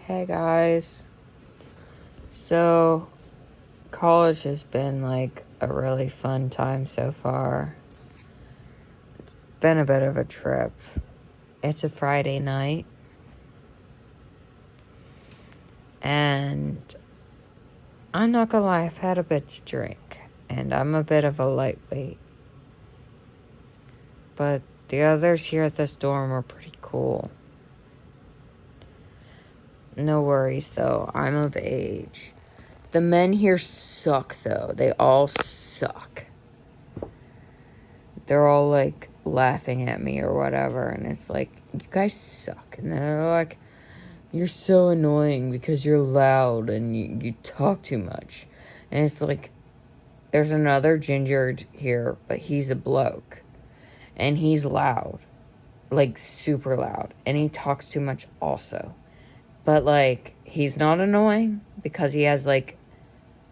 Hey guys. So, college has been like a really fun time so far. It's been a bit of a trip. It's a Friday night, and I'm not gonna lie, I've had a bit to drink, and I'm a bit of a lightweight. But the others here at this dorm are pretty cool. No worries though, I'm of age. The men here suck though. They all suck. They're all like laughing at me or whatever, and it's like, you guys suck. And they're like, you're so annoying because you're loud and you talk too much. And it's like, there's another ginger here, but he's a bloke, and he's loud, like super loud, and he talks too much also. But like, he's not annoying because he has like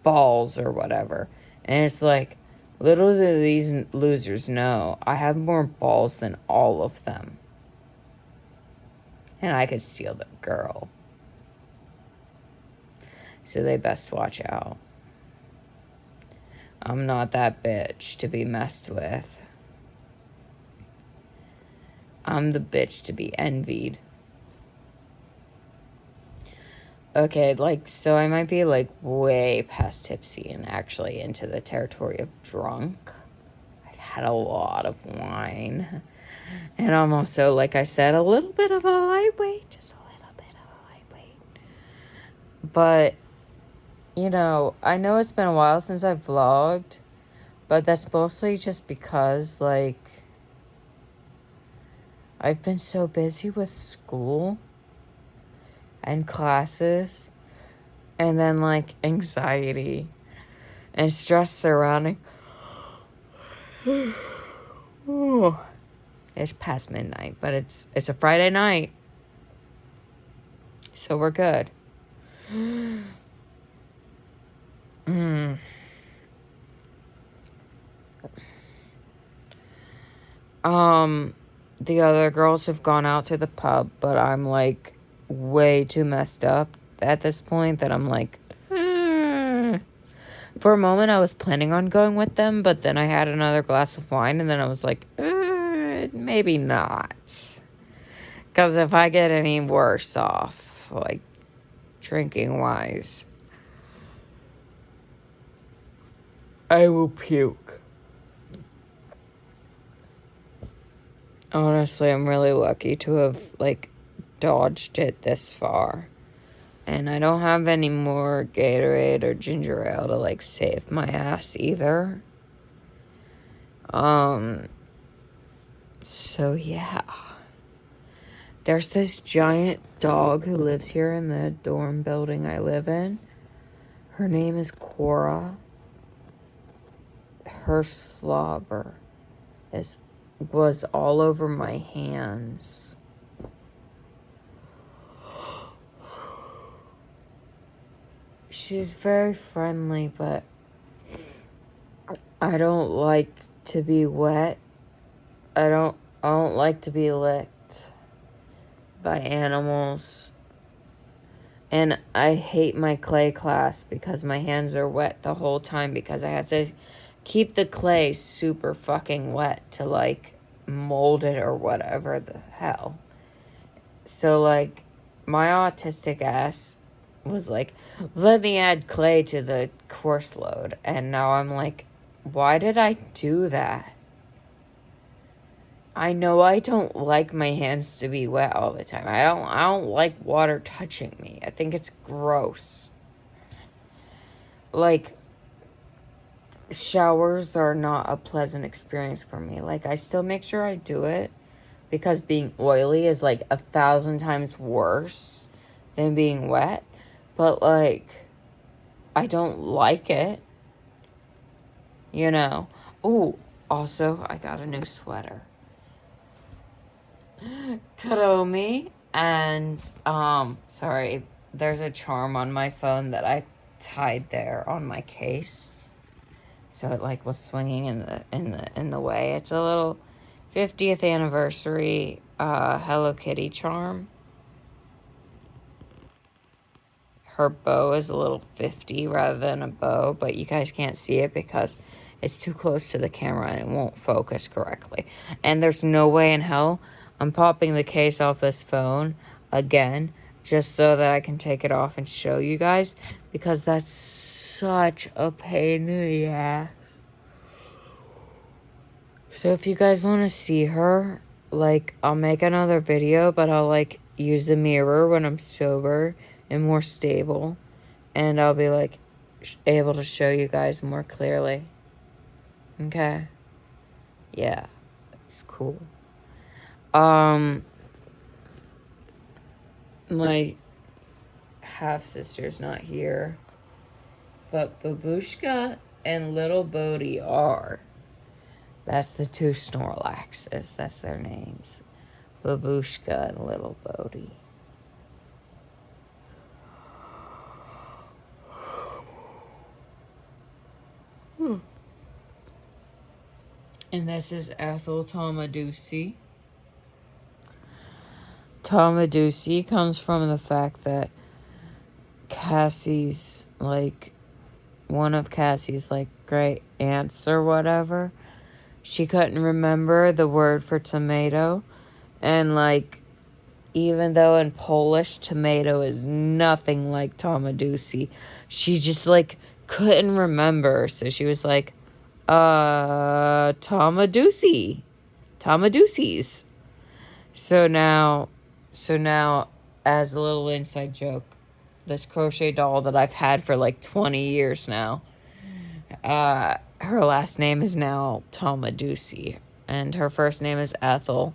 balls or whatever. And it's like, little do these losers know, I have more balls than all of them. And I could steal the girl. So they best watch out. I'm not that bitch to be messed with. I'm the bitch to be envied. Okay, like, so I might be like way past tipsy and actually into the territory of drunk. I've had a lot of wine. And I'm also, like I said, a little bit of a lightweight. Just a little bit of a lightweight. But, you know, I know it's been a while since I've vlogged. But that's mostly just because, like, I've been so busy with school and classes. And then, like, anxiety and stress surrounding. It's past midnight, but it's a Friday night. So we're good. The other girls have gone out to the pub, but I'm like way too messed up at this point that I'm like, For a moment I was planning on going with them, but then I had another glass of wine and then I was like, maybe not. Because if I get any worse off, like drinking wise, I will puke. Honestly, I'm really lucky to have, like, dodged it this far. And I don't have any more Gatorade or ginger ale to, like, save my ass either. So yeah. There's this giant dog who lives here in the dorm building I live in. Her name is Cora. Her slobber was all over my hands. She's very friendly, but I don't like to be wet. I don't like to be licked by animals. And I hate my clay class because my hands are wet the whole time because I have to keep the clay super fucking wet to, like, mold it or whatever the hell. So, like, my autistic ass was like, let me add clay to the course load. And now I'm like, why did I do that? I know I don't like my hands to be wet all the time. I don't like water touching me. I think it's gross. Like, showers are not a pleasant experience for me. Like, I still make sure I do it because being oily is like 1,000 times worse than being wet. But, like, I don't like it. You know. Ooh, also, I got a new sweater. Kuromi. And, sorry, there's a charm on my phone that I tied there on my case. So it, like, was swinging in the way. It's a little 50th anniversary Hello Kitty charm. her bow is a little 50 rather than a bow, but you guys can't see it because it's too close to the camera and it won't focus correctly. And there's no way in hell I'm popping the case off this phone again just so that I can take it off and show you guys, because that's such a pain in the ass. So if you guys want to see her, like, I'll make another video, but I'll, like, use the mirror when I'm sober and more stable. And I'll be, like, able to show you guys more clearly. Okay? Yeah. It's cool. My half-sister's not here. But Babushka and Little Bodhi are. That's the two Snorlaxes. That's their names. Babushka and Little Bodhi. And this is Ethel Tomadusi. Tomadusi comes from the fact that Cassie's, like, one of Cassie's, like, great aunts or whatever, she couldn't remember the word for tomato. And, like, even though in Polish, tomato is nothing like Tomadusi, she just, like, couldn't remember. So she was like, Tomadusi. Tomadusis. So now, as a little inside joke, this crochet doll that I've had for like 20 years now, her last name is now Tomadusi, and her first name is Ethel,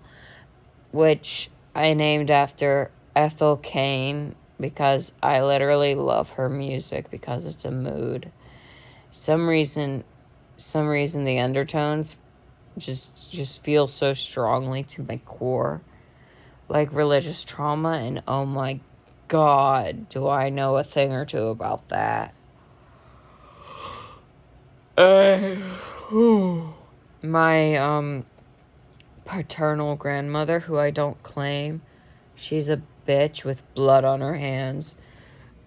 which I named after Ethel Cain because I literally love her music because it's a mood. Some reason the undertones just feel so strongly to my core, like religious trauma, and oh my God, do I know a thing or two about that. My paternal grandmother, who I don't claim, she's a bitch with blood on her hands.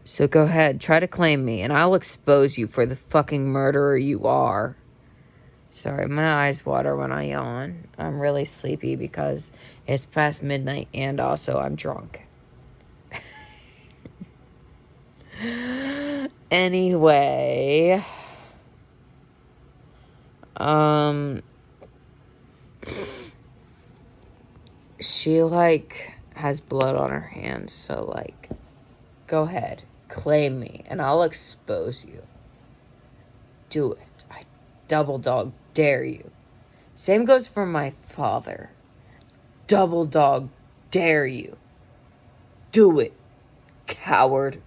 So go ahead, try to claim me, and I'll expose you for the fucking murderer you are. Sorry, my eyes water when I yawn. I'm really sleepy because it's past midnight and also I'm drunk. Anyway, she, like, has blood on her hands, so, like, go ahead, claim me, and I'll expose you. Do it. I double dog dare you. Same goes for my father. Double dog dare you. Do it, coward.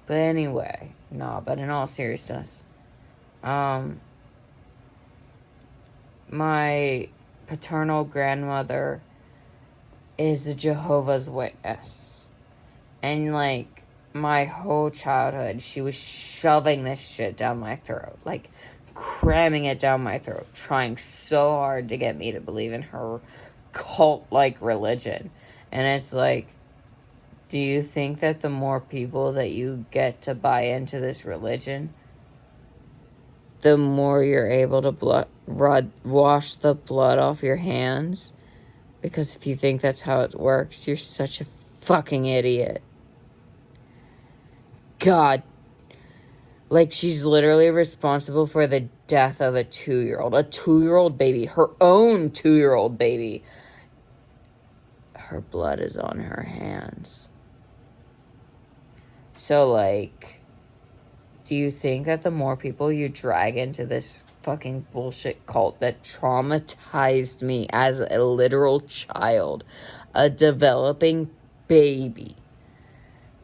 But anyway, but in all seriousness, my paternal grandmother is a Jehovah's Witness. And, like, my whole childhood, she was shoving this shit down my throat. Like, cramming it down my throat. Trying so hard to get me to believe in her cult-like religion. And it's like, do you think that the more people that you get to buy into this religion, the more you're able to wash the blood off your hands? Because if you think that's how it works, you're such a fucking idiot. God. Like, she's literally responsible for the death of a 2-year-old. A 2-year-old baby. Her own 2-year-old baby. Her blood is on her hands. So, like, do you think that the more people you drag into this fucking bullshit cult that traumatized me as a literal child, a developing baby,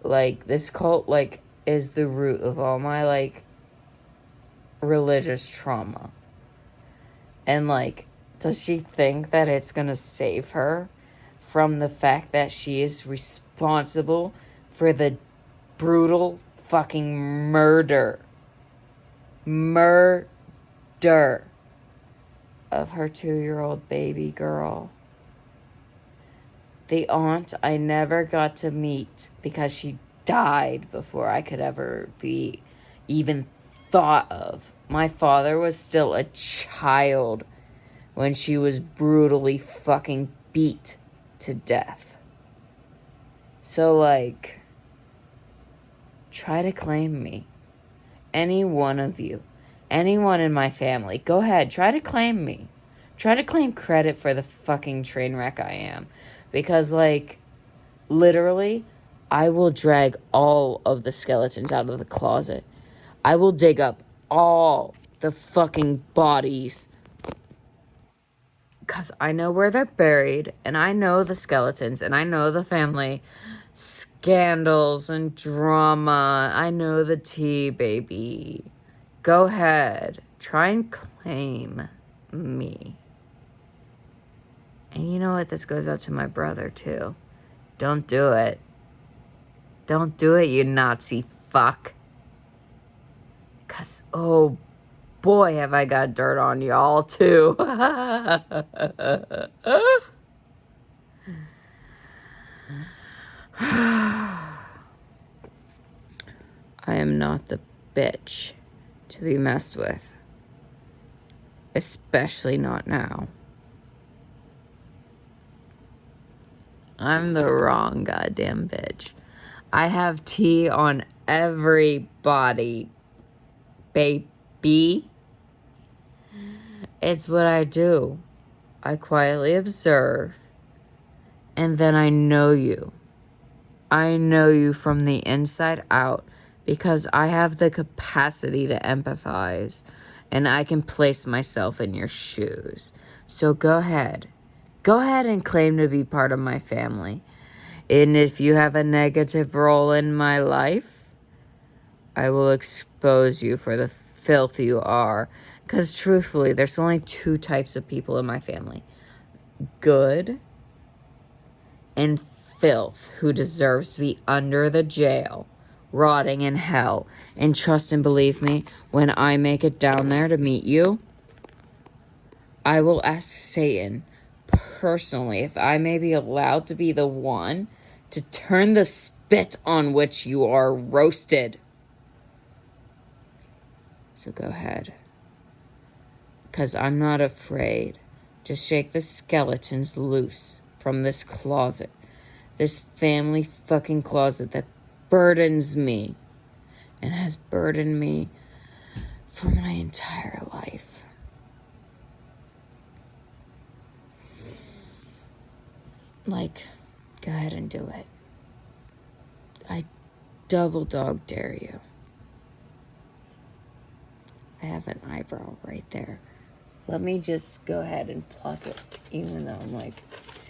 like, this cult, like, is the root of all my, like, religious trauma. And, like, does she think that it's gonna save her from the fact that she is responsible for the brutal fucking murder of her 2-year-old baby girl? The aunt I never got to meet because she died before I could ever be even thought of. My father was still a child when she was brutally fucking beat to death. So, like, try to claim me. Any one of you. Anyone in my family. Go ahead. Try to claim me. Try to claim credit for the fucking train wreck I am. Because, like, literally, I will drag all of the skeletons out of the closet. I will dig up all the fucking bodies. Because I know where they're buried. And I know the skeletons. And I know the family scandals and drama. I know the tea, baby. Go ahead. Try and claim me. And you know what? This goes out to my brother, too. Don't do it. Don't do it, you Nazi fuck. Because, oh boy, have I got dirt on y'all, too. I am not the bitch to be messed with. Especially not now. I'm the wrong goddamn bitch. I have tea on everybody, baby. It's what I do. I quietly observe, and then I know you. I know you from the inside out because I have the capacity to empathize, and I can place myself in your shoes. So go ahead. Go ahead and claim to be part of my family. And if you have a negative role in my life, I will expose you for the filth you are. Because truthfully, there's only two types of people in my family. Good and filth, who deserves to be under the jail, rotting in hell. And trust and believe me, when I make it down there to meet you, I will ask Satan personally if I may be allowed to be the one to turn the spit on which you are roasted. So go ahead. Because I'm not afraid to shake the skeletons loose from this closet. This family fucking closet that burdens me and has burdened me for my entire life. Like, go ahead and do it. I double dog dare you. I have an eyebrow right there. Let me just go ahead and pluck it, even though I'm like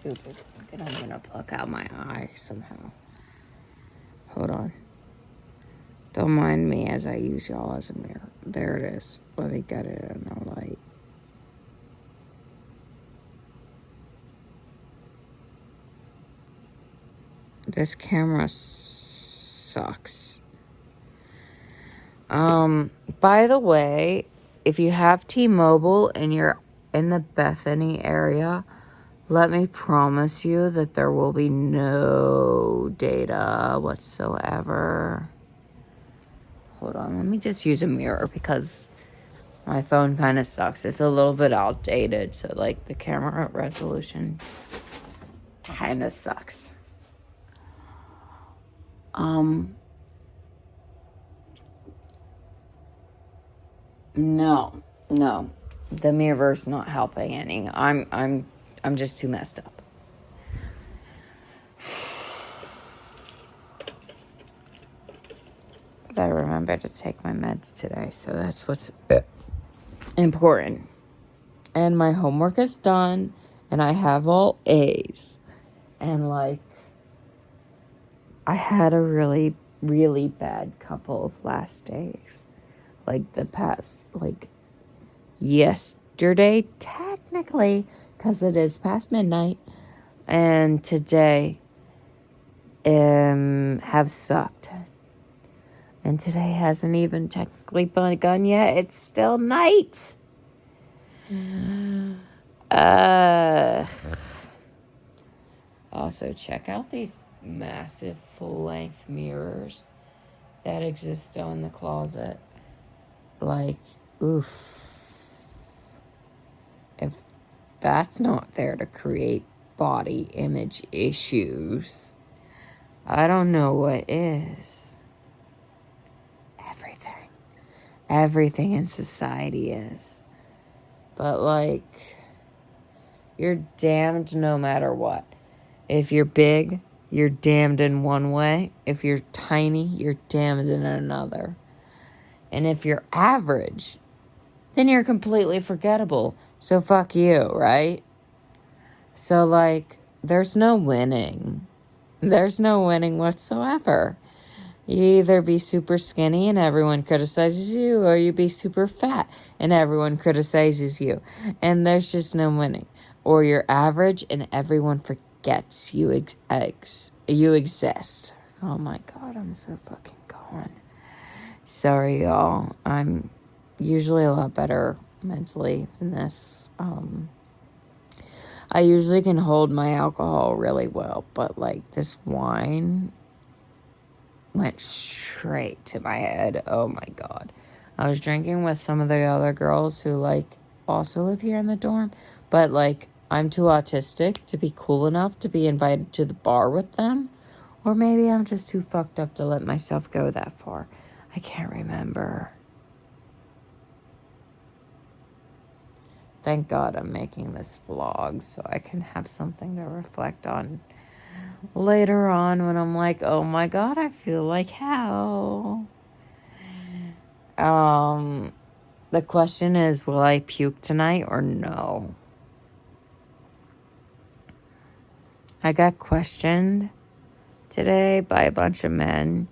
super drunk and I'm gonna pluck out my eye somehow. Hold on. Don't mind me as I use y'all as a mirror. There it is. Let me get it in the light. This camera sucks. By the way, if you have T-Mobile and you're in the Bethany area, let me promise you that there will be no data whatsoever. Hold on, let me just use a mirror because my phone kind of sucks. It's a little bit outdated, so like the camera resolution kind of sucks. No. The mirror's not helping any. I'm just too messed up. But I remember to take my meds today, so that's what's important. And my homework is done, and I have all A's. And like, I had a really, really bad couple of last days. Like the past, like yesterday, technically, because it is past midnight, and today have sucked. And today hasn't even technically begun yet. It's still night. Also, check out these massive full-length mirrors that exist still in the closet. Like, oof. If that's not there to create body image issues, I don't know what is. Everything in society is. But, like, you're damned no matter what. If you're big, you're damned in one way. If you're tiny, you're damned in another. And if you're average, then you're completely forgettable. So fuck you, right? So, like, there's no winning. There's no winning whatsoever. You either be super skinny and everyone criticizes you, or you be super fat and everyone criticizes you. And there's just no winning. Or you're average and everyone forgets you exist. Oh my God, I'm so fucking gone. Sorry, y'all. I'm usually a lot better mentally than this. I usually can hold my alcohol really well, but like this wine went straight to my head. Oh my God. I was drinking with some of the other girls who like also live here in the dorm, but like I'm too autistic to be cool enough to be invited to the bar with them. Or maybe I'm just too fucked up to let myself go that far. I can't remember. Thank God I'm making this vlog so I can have something to reflect on later on when I'm like, oh my God, I feel like hell. The question is, will I puke tonight or no? I got questioned today by a bunch of men,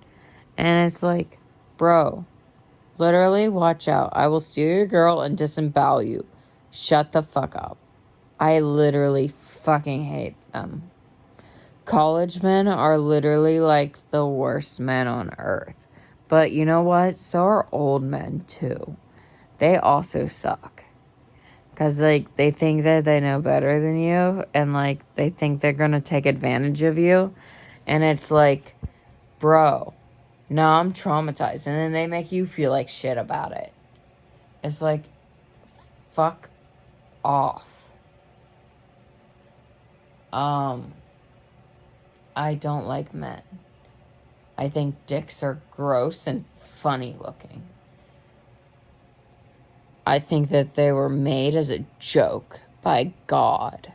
and it's like, bro, literally watch out. I will steal your girl and disembowel you. Shut the fuck up. I literally fucking hate them. College men are literally like the worst men on earth. But you know what? So are old men too. They also suck. Because, like, they think that they know better than you. And, like, they think they're going to take advantage of you. And it's like, bro, no, I'm traumatized. And then they make you feel like shit about it. It's like, fuck off. I don't like men. I think dicks are gross and funny looking. I think that they were made as a joke by God.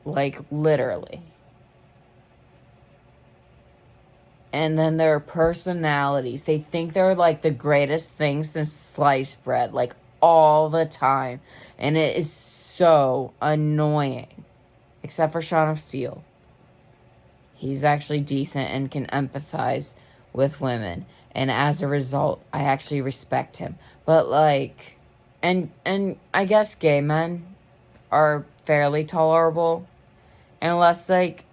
Like, literally. And then their personalities. They think they're, like, the greatest thing since sliced bread. Like, all the time. And it is so annoying. Except for Shaun of Steel. He's actually decent and can empathize with women. And as a result, I actually respect him. But, like, and I guess gay men are fairly tolerable. Unless, like,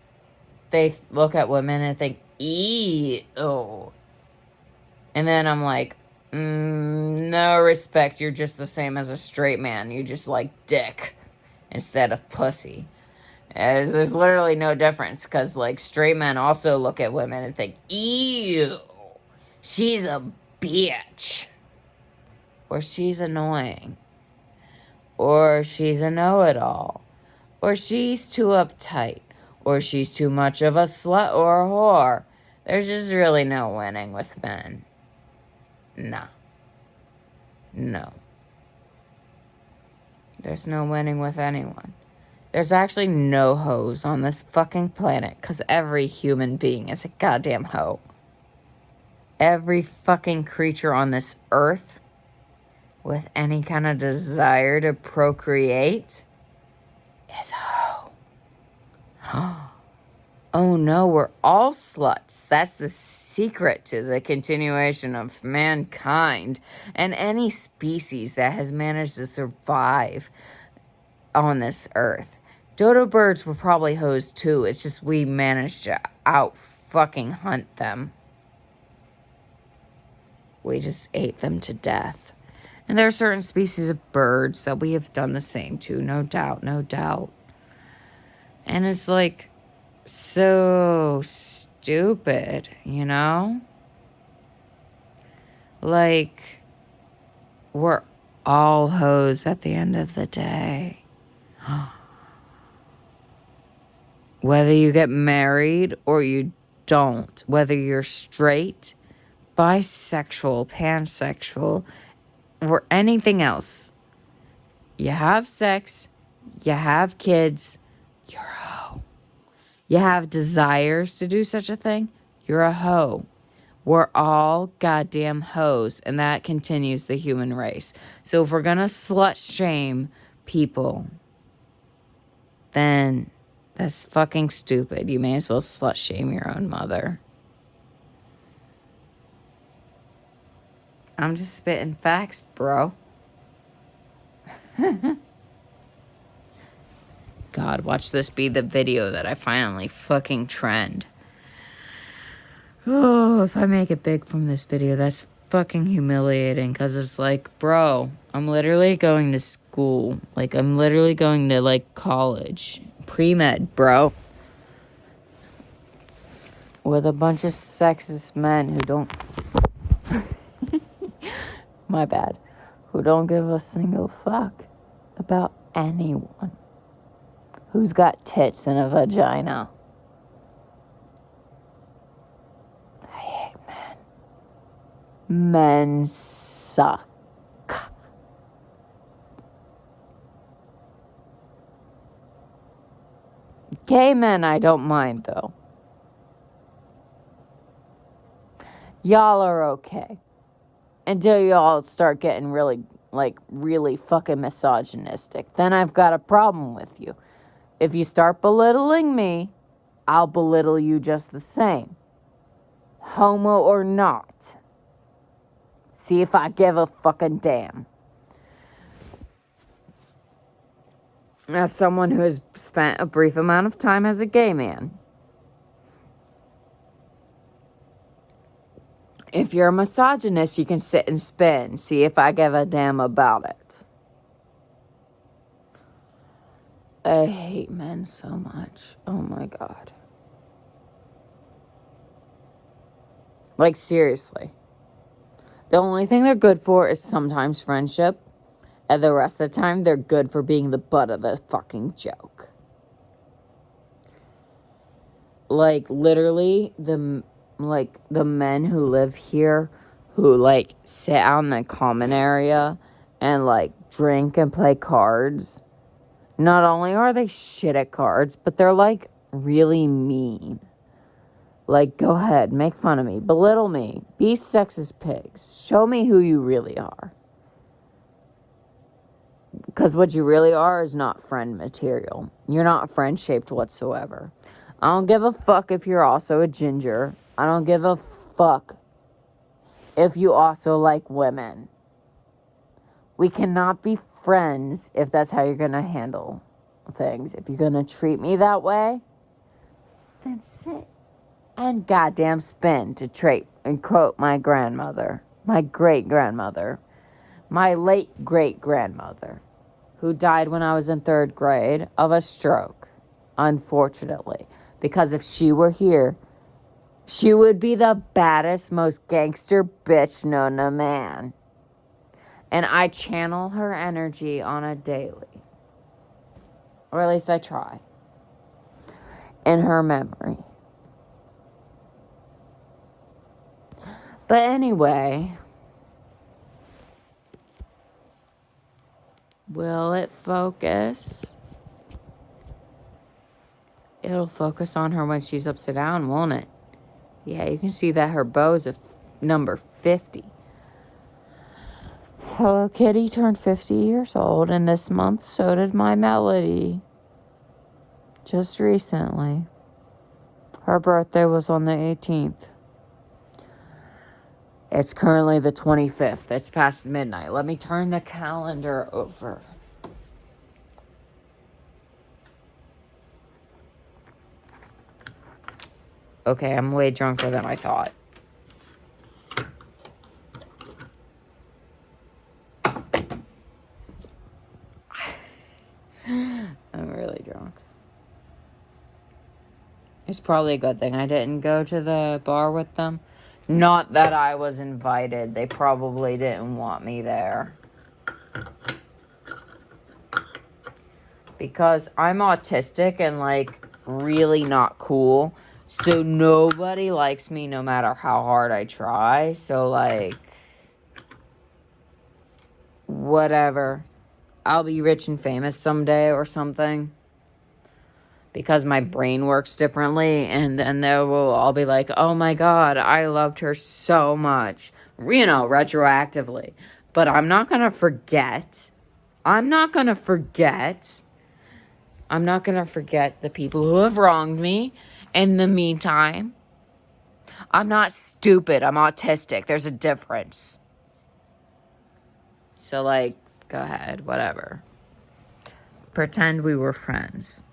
they look at women and think, ew. And then I'm like, no respect. You're just the same as a straight man. You just like dick instead of pussy. There's literally no difference because, like, straight men also look at women and think, ew. She's a bitch. Or she's annoying. Or she's a know-it-all. Or she's too uptight. Or she's too much of a slut or a whore. There's just really no winning with men. No. There's no winning with anyone. There's actually no hoes on this fucking planet because every human being is a goddamn hoe. Every fucking creature on this earth with any kind of desire to procreate is a hoe. Oh no, we're all sluts. That's the secret to the continuation of mankind and any species that has managed to survive on this earth. Dodo birds were probably hoes too. It's just we managed to out fucking hunt them. We just ate them to death. And there are certain species of birds that we have done the same to, no doubt. And it's like so stupid, you know? Like, we're all hoes at the end of the day. Whether you get married or you don't, whether you're straight, bisexual, pansexual, or anything else, you have sex, you have kids, you're a hoe. You have desires to do such a thing, you're a hoe. We're all goddamn hoes, and that continues the human race. So if we're gonna slut shame people, then that's fucking stupid. You may as well slut shame your own mother. I'm just spitting facts, bro. God, watch this be the video that I finally fucking trend. Oh, if I make it big from this video, that's fucking humiliating. Because it's like, bro, I'm literally going to school. Like, I'm literally going to, like, college. Pre-med, bro. With a bunch of sexist men who don't... My bad. Who don't give a single fuck about anyone. Who's got tits and a vagina. I hate men. Men suck. Gay men, I don't mind, though. Y'all are okay. Until y'all start getting really, like, really fucking misogynistic. Then I've got a problem with you. If you start belittling me, I'll belittle you just the same. Homo or not. See if I give a fucking damn. As someone who has spent a brief amount of time as a gay man, if you're a misogynist, you can sit and spin. See if I give a damn about it. I hate men so much. Oh my God. Like, seriously. The only thing they're good for is sometimes friendship. And the rest of the time, they're good for being the butt of the fucking joke. Like, literally, the men who live here, who, like, sit out in the common area and, like, drink and play cards. Not only are they shit at cards, but they're, like, really mean. Like, go ahead, make fun of me, belittle me, be sexist pigs. Show me who you really are. Because what you really are is not friend material. You're not friend-shaped whatsoever. I don't give a fuck if you're also a ginger. I don't give a fuck if you also like women. We cannot be friends if that's how you're going to handle things. If you're going to treat me that way, then sit and goddamn spin, to quote my grandmother, my great-grandmother, my late great-grandmother, who died when I was in 3rd grade of a stroke, unfortunately. Because if she were here, she would be the baddest, most gangster bitch known to man. And I channel her energy on a daily. Or at least I try. In her memory. But anyway, will it focus? It'll focus on her when she's upside down, won't it? Yeah, you can see that her bow's number 50. Hello Kitty turned 50 years old, and this month so did my Melody. Just recently. Her birthday was on the 18th. It's currently the 25th. It's past midnight. Let me turn the calendar over. Okay, I'm way drunker than I thought. I'm really drunk. It's probably a good thing I didn't go to the bar with them. Not that I was invited. They probably didn't want me there. Because I'm autistic and, like, really not cool. So nobody likes me no matter how hard I try. So, like, whatever. I'll be rich and famous someday or something. Because my brain works differently. And then they will all be like, oh my God, I loved her so much. You know, retroactively. But I'm not going to forget. I'm not going to forget the people who have wronged me. In the meantime, I'm not stupid. I'm autistic. There's a difference. So, like, go ahead. Whatever. Pretend we were friends.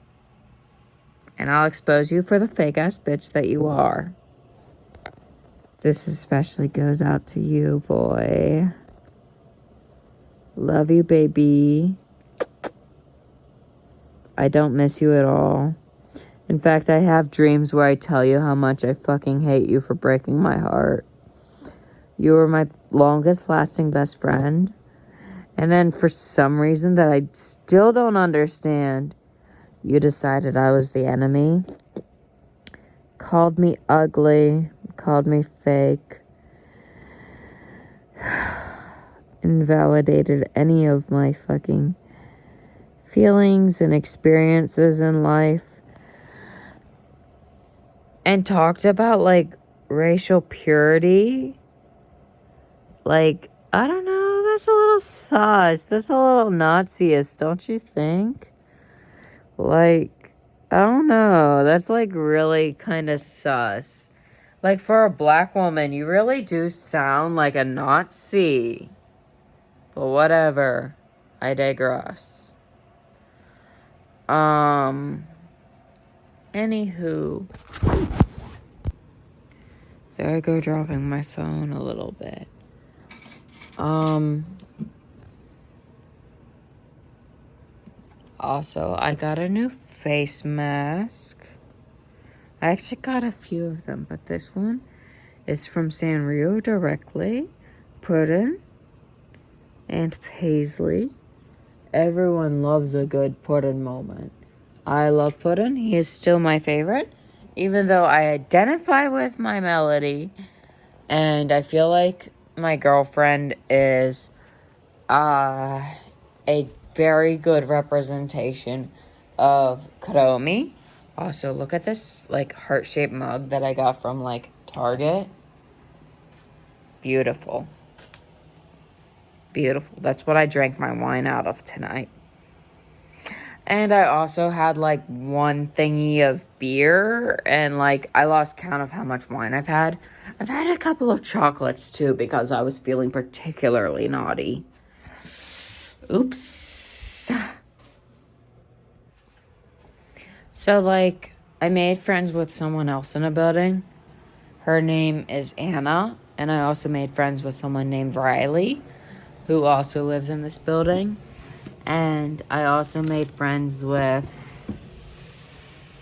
And I'll expose you for the fake-ass bitch that you are. This especially goes out to you, boy. Love you, baby. I don't miss you at all. In fact, I have dreams where I tell you how much I fucking hate you for breaking my heart. You were my longest lasting best friend. And then for some reason that I still don't understand, you decided I was the enemy. Called me ugly. Called me fake. Invalidated any of my fucking feelings and experiences in life. And talked about, like, racial purity. Like, I don't know, that's a little sus. That's a little Nazi-ist, don't you think? Like, I don't know. That's, like, really kind of sus. Like, for a black woman, you really do sound like a Nazi. But whatever. I digress. Anywho. There I go dropping my phone a little bit. Also, I got a new face mask. I actually got a few of them, but this one is from Sanrio directly. Puddin' and Paisley. Everyone loves a good Puddin' moment. I love Puddin'. He is still my favorite, even though I identify with my melody. And I feel like my girlfriend is a very good representation of Kuromi. Also, look at this, like, heart-shaped mug that I got from, like, Target. Beautiful. Beautiful. That's what I drank my wine out of tonight. And I also had, like, one thingy of beer. And, like, I lost count of how much wine I've had. I've had a couple of chocolates, too, because I was feeling particularly naughty. Oops. So, like, I made friends with someone else in a building. Her name is Anna. And I also made friends with someone named Riley, who also lives in this building. And I also made friends with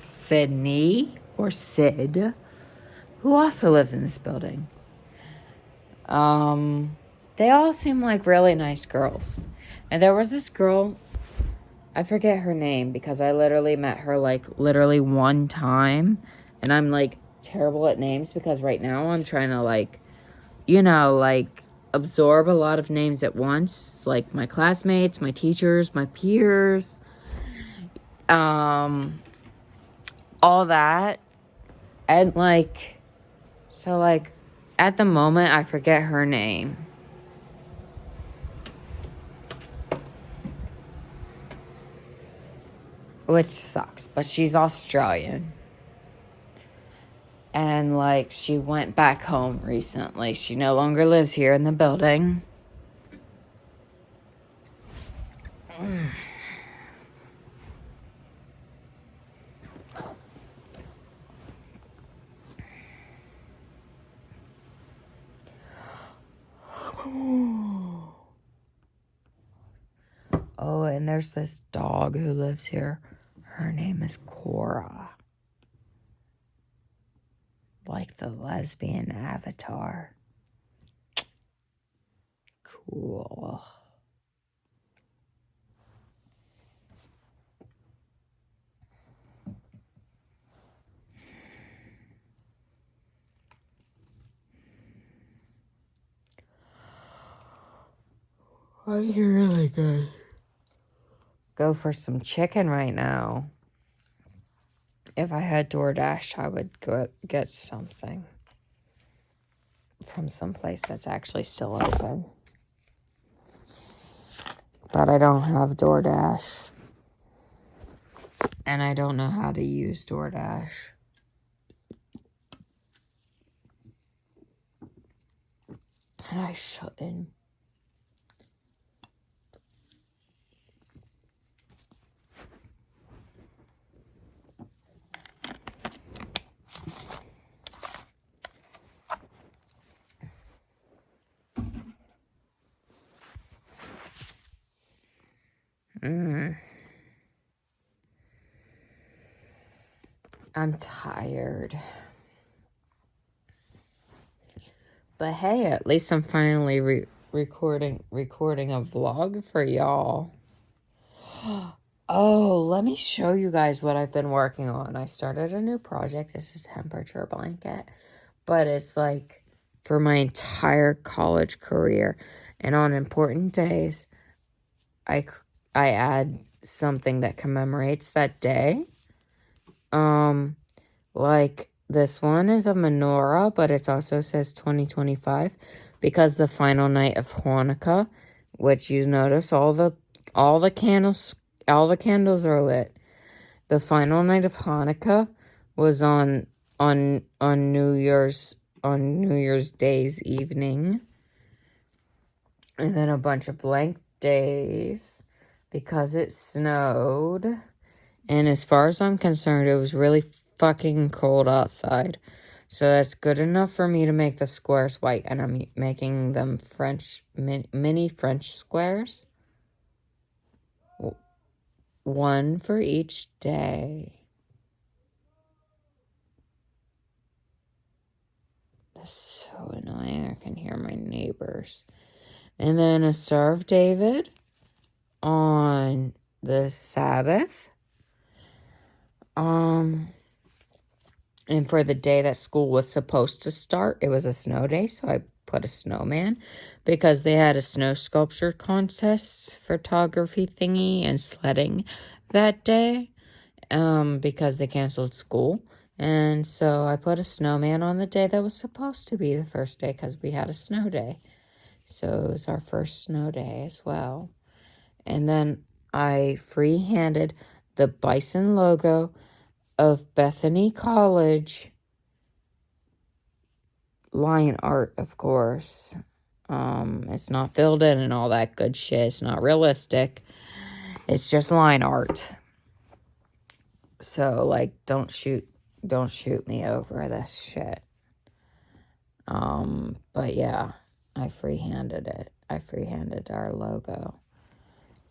Sydney, or Sid, who also lives in this building. They all seem like really nice girls. And there was this girl, I forget her name because I literally met her, like, literally one time. And I'm, like, terrible at names because right now I'm trying to, like, you know, like, absorb a lot of names at once. Like, my classmates, my teachers, my peers. All that. And, like, so, like, at the moment, I forget her name. Which sucks, but she's Australian. And, like, she went back home recently. She no longer lives here in the building. Oh, and there's this dog who lives here. Her name is Cora. like the lesbian avatar. Cool. I can really go for some chicken right now. If I had DoorDash, I would go get something from some place that's actually still open. But I don't have DoorDash. And I don't know how to use DoorDash. And I shouldn't. I'm tired. But hey, at least I'm finally recording a vlog for y'all. Oh, let me show you guys what I've been working on. I started a new project. This is Temperature Blanket. But it's like for my entire college career. And on important days, I add something that commemorates that day. Like this one is a menorah, but it also says 2025 because the final night of Hanukkah, which you notice all the candles are lit. The final night of Hanukkah was on New Year's Day's evening. And then a bunch of blank days because it snowed. And as far as I'm concerned, it was really fucking cold outside. So that's good enough for me to make the squares white. And I'm making them mini French squares. One for each day. That's so annoying. I can hear my neighbors. And then a Star of David on the Sabbath. And for the day that school was supposed to start, it was a snow day, so I put a snowman because they had a snow sculpture contest, photography thingy, and sledding that day because they canceled school. And so I put a snowman on the day that was supposed to be the first day because we had a snow day. So it was our first snow day as well. And then I free-handed the bison logo of Bethany College. Line art, of course. It's not filled in and all that good shit. It's not realistic. It's just line art. So, like, don't shoot me over this shit. But yeah, I free-handed it. I free-handed our logo.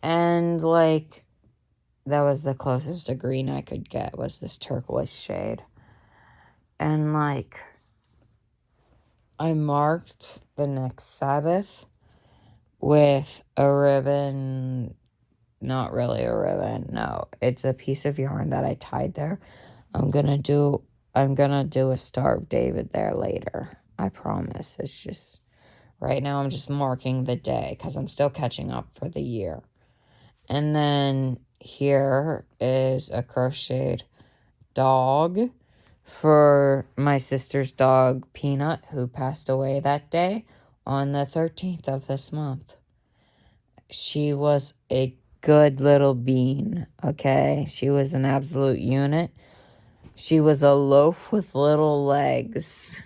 And, like, that was the closest to green I could get, was this turquoise shade. And, like, I marked the next Sabbath with a ribbon. Not really a ribbon, no. It's a piece of yarn that I tied there. I'm gonna do a Star of David there later. I promise. It's just, right now I'm just marking the day because I'm still catching up for the year. And then here is a crocheted dog for my sister's dog, Peanut, who passed away that day on the 13th of this month. She was a good little bean, okay? She was an absolute unit. She was a loaf with little legs.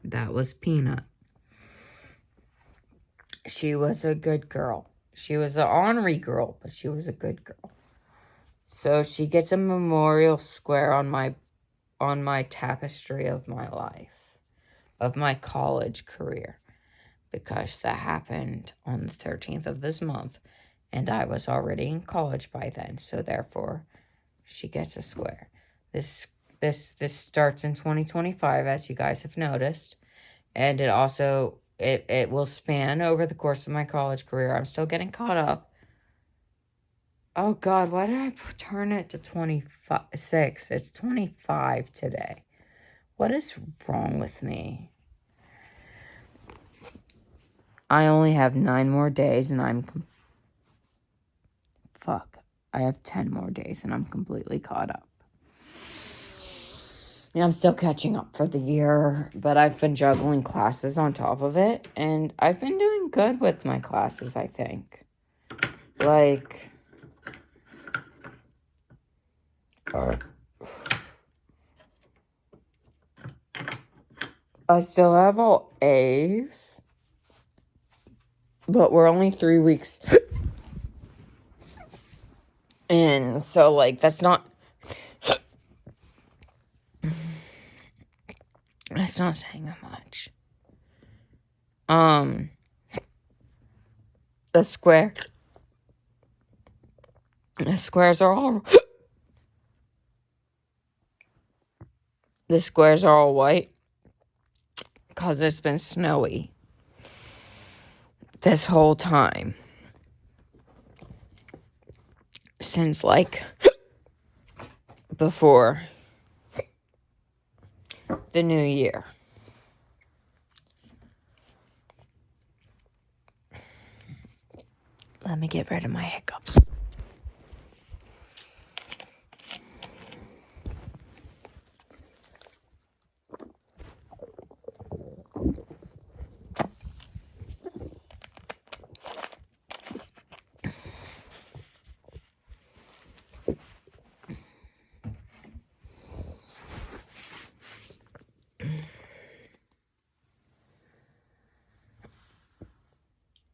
That was Peanut. She was a good girl. She was an ornery girl, but she was a good girl. So she gets a memorial square on my tapestry of my life, of my college career, because that happened on the 13th of this month, and I was already in college by then, so therefore, she gets a square. This This starts in 2025, as you guys have noticed. And it also, it will span over the course of my college career. I'm still getting caught up. Oh, God, why did I turn it to 26? It's 25 today. What is wrong with me? I only have 9 more days, and fuck. I have 10 more days, and I'm completely caught up. And I'm still catching up for the year, but I've been juggling classes on top of it, and I've been doing good with my classes, I think. Like, I still have all A's, but we're only 3 weeks in, so, like, that's not saying much. The squares are all white because it's been snowy this whole time since, like, before the new year. Let me get rid of my hiccups.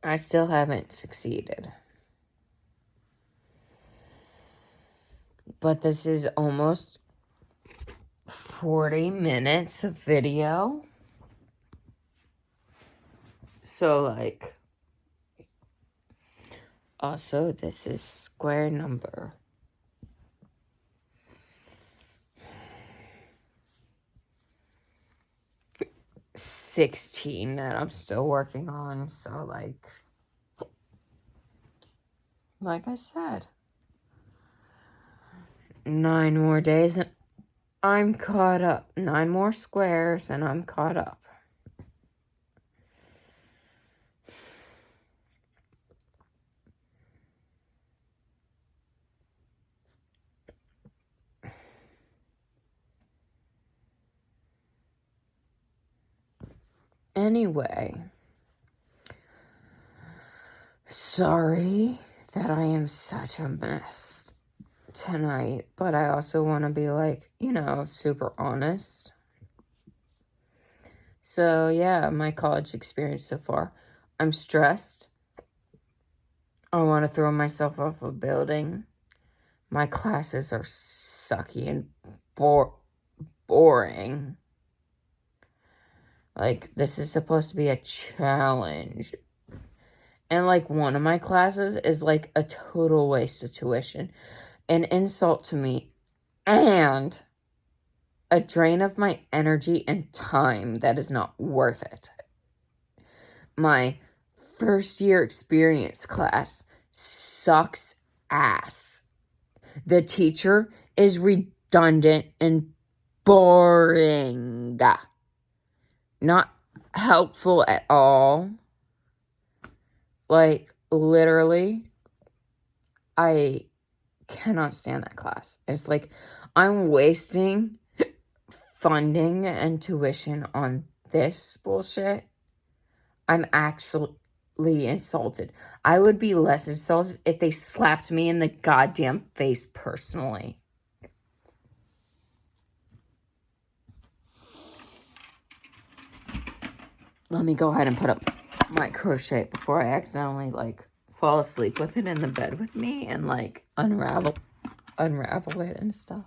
I still haven't succeeded. But this is almost 40 minutes of video. So, like, also, this is square number 16 that I'm still working on. So, like I said, 9 more days and I'm caught up. 9 more squares and I'm caught up. Anyway, sorry that I am such a mess tonight, but I also want to be, like, super honest. So, yeah, my college experience so far. I'm stressed. I want to throw myself off a building. My classes are sucky and boring. Like, this is supposed to be a challenge. And, like, one of my classes is, like, a total waste of tuition. An insult to me. And a drain of my energy and time that is not worth it. My first year experience class sucks ass. The teacher is redundant and boring. Not helpful at all. Like, literally, I cannot stand that class. It's like, I'm wasting funding and tuition on this bullshit. I'm actually insulted. I would be less insulted if they slapped me in the goddamn face personally. Let me go ahead and put up my crochet before I accidentally, like, fall asleep with it in the bed with me and, like, unravel it and stuff.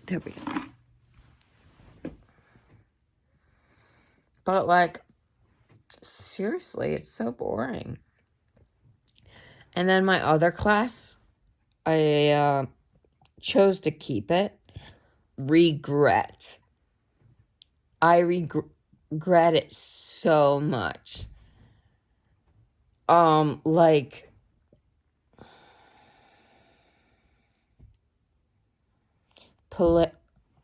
There we go. But, like, seriously, it's so boring. And then my other class, I chose to keep it, regret. I regret it so much. Like,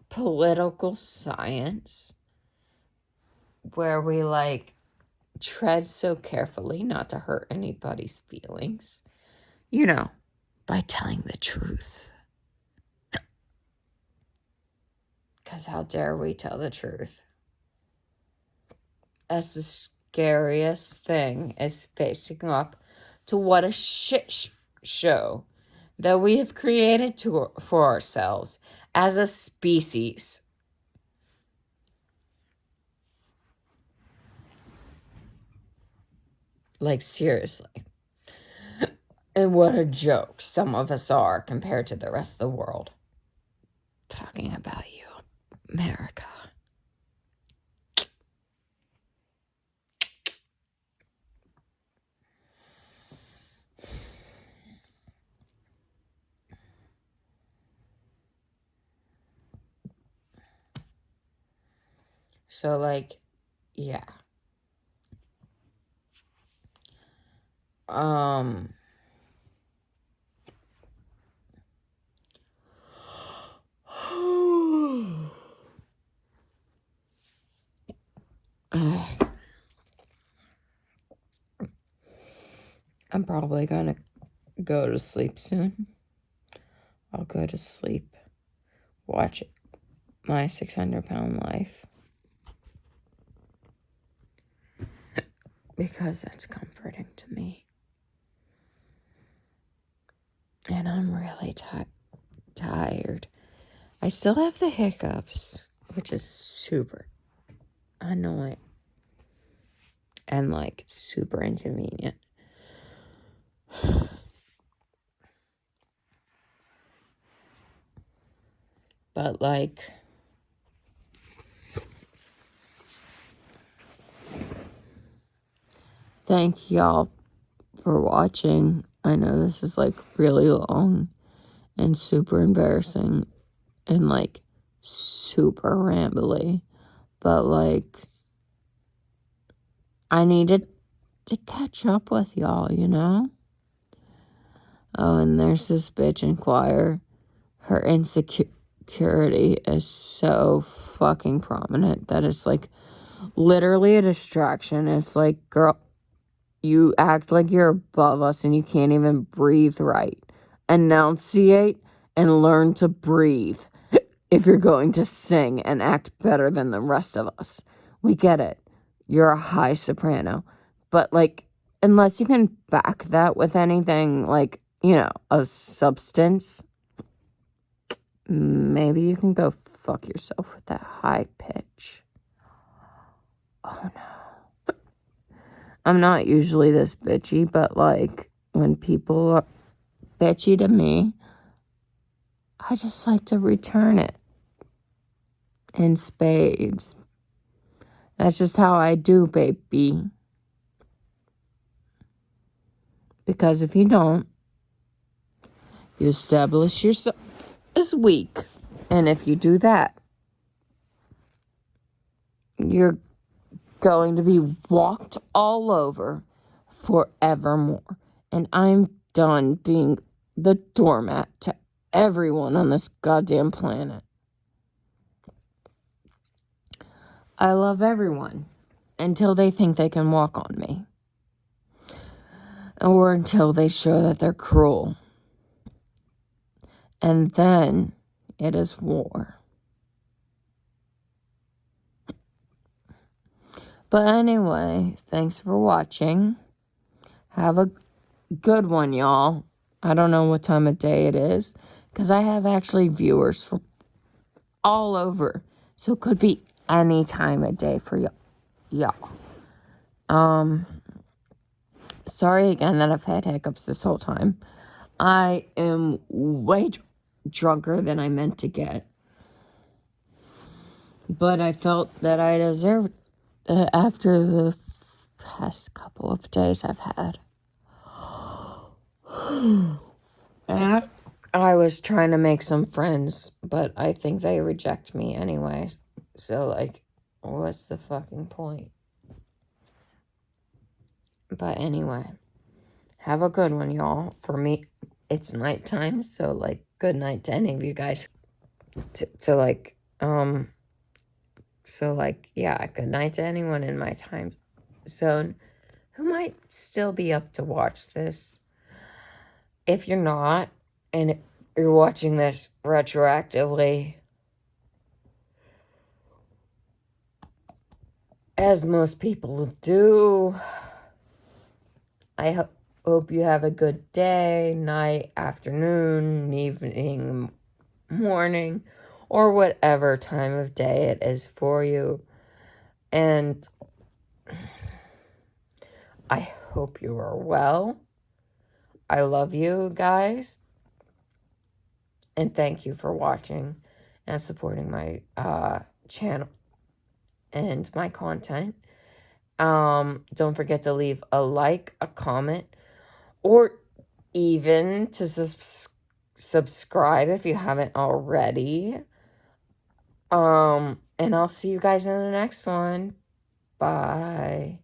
political science, where we, like, tread so carefully not to hurt anybody's feelings, you know, by telling the truth. Because how dare we tell the truth? That's the scariest thing, is facing up to what a shit show that we have created for ourselves as a species. Like, seriously. And what a joke some of us are compared to the rest of the world. Talking about you, America. So, like, yeah. I'm probably gonna go to sleep soon. I'll go to sleep, watch My 600-Pound Life, because that's comforting to me. And I'm really tired. I still have the hiccups, which is super annoying and, like, super inconvenient. But, like, thank y'all for watching. I know this is, like, really long and super embarrassing and, like, super rambly. But, like, I needed to catch up with y'all, you know? Oh, and there's this bitch in choir. Her insecurity is so fucking prominent that it's, like, literally a distraction. It's like, girl, you act like you're above us and you can't even breathe right. Enunciate and learn to breathe if you're going to sing and act better than the rest of us. We get it. You're a high soprano. But, like, unless you can back that with anything, like, you know, of substance, maybe you can go fuck yourself with that high pitch. Oh, no. I'm not usually this bitchy, but, like, when people are bitchy to me, I just like to return it in spades. That's just how I do, baby. Because if you don't, you establish yourself as weak. And if you do that, you're going to be walked all over forevermore. And I'm done being the doormat to everyone on this goddamn planet. I love everyone until they think they can walk on me. Or until they show that they're cruel. And then it is war. But anyway, thanks for watching. Have a good one, y'all. I don't know what time of day it is, because I have actually viewers from all over. So it could be any time of day for y'all. Sorry again that I've had hiccups this whole time. I am way drunker than I meant to get. But I felt that I deserved after the past couple of days I've had. I was trying to make some friends, but I think they reject me anyway. So, like, what's the fucking point? But anyway, have a good one, y'all. For me, it's nighttime, so, like, good night to any of you guys. Yeah, good night to anyone in my time zone who might still be up to watch this. If you're not, and you're watching this retroactively, as most people do, I hope you have a good day, night, afternoon, evening, morning, or whatever time of day it is for you. And I hope you are well. I love you guys. And thank you for watching and supporting my channel and my content. Don't forget to leave a like, a comment, or even to subscribe if you haven't already. And I'll see you guys in the next one. Bye.